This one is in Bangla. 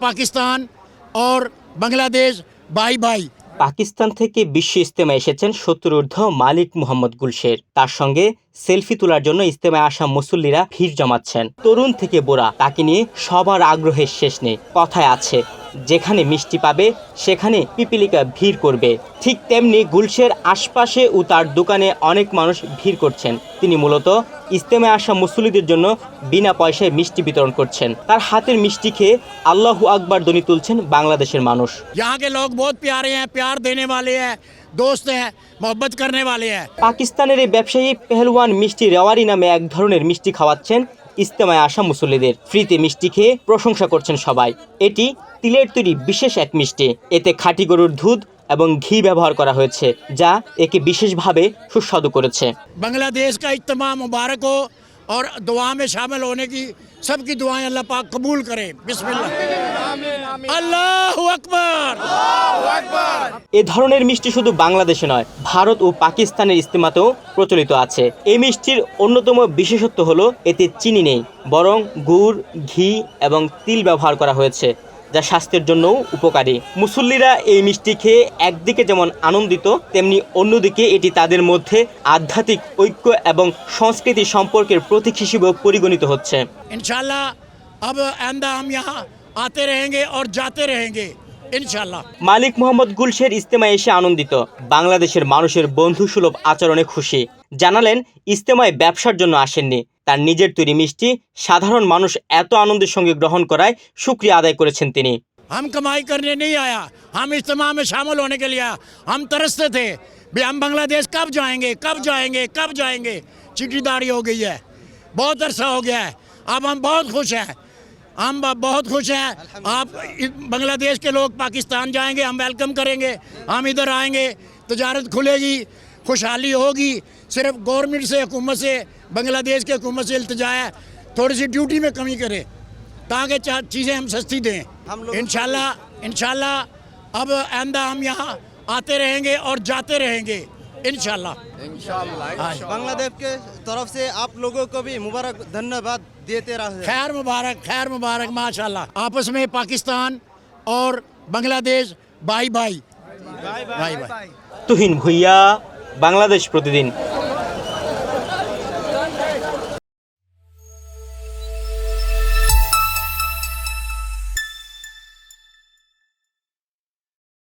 পাকিস্তান और বাংলাদেশ ভাই ভাই। পাকিস্তান থেকে বিশ্ব ইজতেমায় এসেছেন ৭০ ঊর্ধ্ব মালিক মোহাম্মদ গুলশের। তার সঙ্গে সেলফি তোলার জন্য ইজতেমায় আসা মুসল্লিরা ভিড় জমাচ্ছেন। তরুণ থেকে বুড়া, তাকে নিয়ে সবার আগ্রহের শেষ নেই। কথায় আছে, যেখানে মিষ্টি পাবে সেখানে পিপিলিকা ভিড় করবে। ঠিক তেমনি গুলশের আশপাশে ও তার দোকানে অনেক মানুষ ভিড় করছেন। তিনি মূলত ইজতেমায় আসা মুসল্লিদের জন্য বিনা পয়সায় মিষ্টি বিতরণ করছেন। তার হাতের মিষ্টি খেয়ে আল্লাহু আকবার ধ্বনি তুলছেন বাংলাদেশের মানুষ। यहाँ के लोग बहुत प्यारे हैं, प्यार देने वाले हैं, दोस्त हैं, मोहब्बत करने वाले हैं। পাকিস্তানের এই ব্যবসায়ী পেহলওয়ান মিষ্টি রেওয়ারি নামে এক ধরনের মিষ্টি খাওয়াচ্ছেন ইজতেমায় আসা মুসল্লিদের। ফ্রিতে মিষ্টি খেয়ে প্রশংসা করছেন সবাই। এটি তিলের তৈরি বিশেষ এক মিষ্টি। এতে খাঁটি গরুর দুধ এবং ঘি ব্যবহার করা হয়েছে, যা একে বিশেষভাবে সুস্বাদু করেছে। बांग्लादेश का इज्तिमा मुबारक हो और दुआ में शामिल होने की सबकी दुआएं अल्लाह पाक कबूल करे। बिस्मिल्लाह, अल्लाहु अकबर। এ ধরনের মিষ্টি শুধু বাংলাদেশে নয়, ভারত ও পাকিস্তানের ইজতেমাতেও প্রচলিত আছে। এই মিষ্টির অন্যতম বিশেষত্ব হলো এতে চিনি নেই, বরং গুড়, ঘি এবং তিল ব্যবহার করা হয়েছে, যা স্বাস্থ্যের জন্যও উপকারী। মুসল্লিরা এই মিষ্টি খেয়ে একদিকে যেমন আনন্দিত, তেমনি অন্যদিকে এটি তাদের মধ্যে আধ্যাত্মিক ঐক্য এবং সংস্কৃতি সম্পর্কের প্রতীক হিসেবেও পরিগণিত হচ্ছে। इंशाल्लाह अब आइंदा हम यहाँ आते रहेंगे और जाते रहेंगे इंशाल्लाह। মালিক মোহাম্মদ গুলশের ইজতেমায় এসে আনন্দিত, বাংলাদেশের মানুষের বন্ধুসুলভ আচরণে খুশি। জানালেন ইজতেমায় ব্যবসার জন্য আসেননি, তার নিজের তৈরি মিষ্টি সাধারণ মানুষ এত আনন্দের সঙ্গে গ্রহণ করায় শুকরিয়া আদায় করেছেন তিনি। हम कमाई करने नहीं आया, हम इज्तिमा में शामिल होने के लिए आया। हम तरसते थे भी हम बांग्लादेश कब जाएंगे, कब जाएंगे, कब जाएंगे। चिट्ठीदारी हो गई है, बहुत अरसा हो गया है। अब हम बहुत खुश हैं, हम बहुत खुश हैं। आप बांग्लादेश के लोग पाकिस्तान जाएंगे, हम वेलकम करेंगे। हम इधर आएंगे, तजारत खुलेगी, खुशहाली होगी। सिर्फ गवर्नमेंट से, हुकूमत से, बांग्लादेश के हुकूमत से इल्तिजा है थोड़ी सी ड्यूटी में कमी करे ताकि चीज़ें हम सस्ती दें। इंशाल्लाह इंशाल्लाह अब आइंदा हम यहाँ आते रहेंगे और जाते रहेंगे इंशाल्लाह। बांग्लादेश के तरफ से आप लोगों को भी मुबारक, धन्यवाद देते रहे। खैर मुबारक माशाल्लाह। आपस में पाकिस्तान और बांग्लादेश भाई भाई। তুহিন ভুইয়া, বাংলাদেশ প্রতিদিন।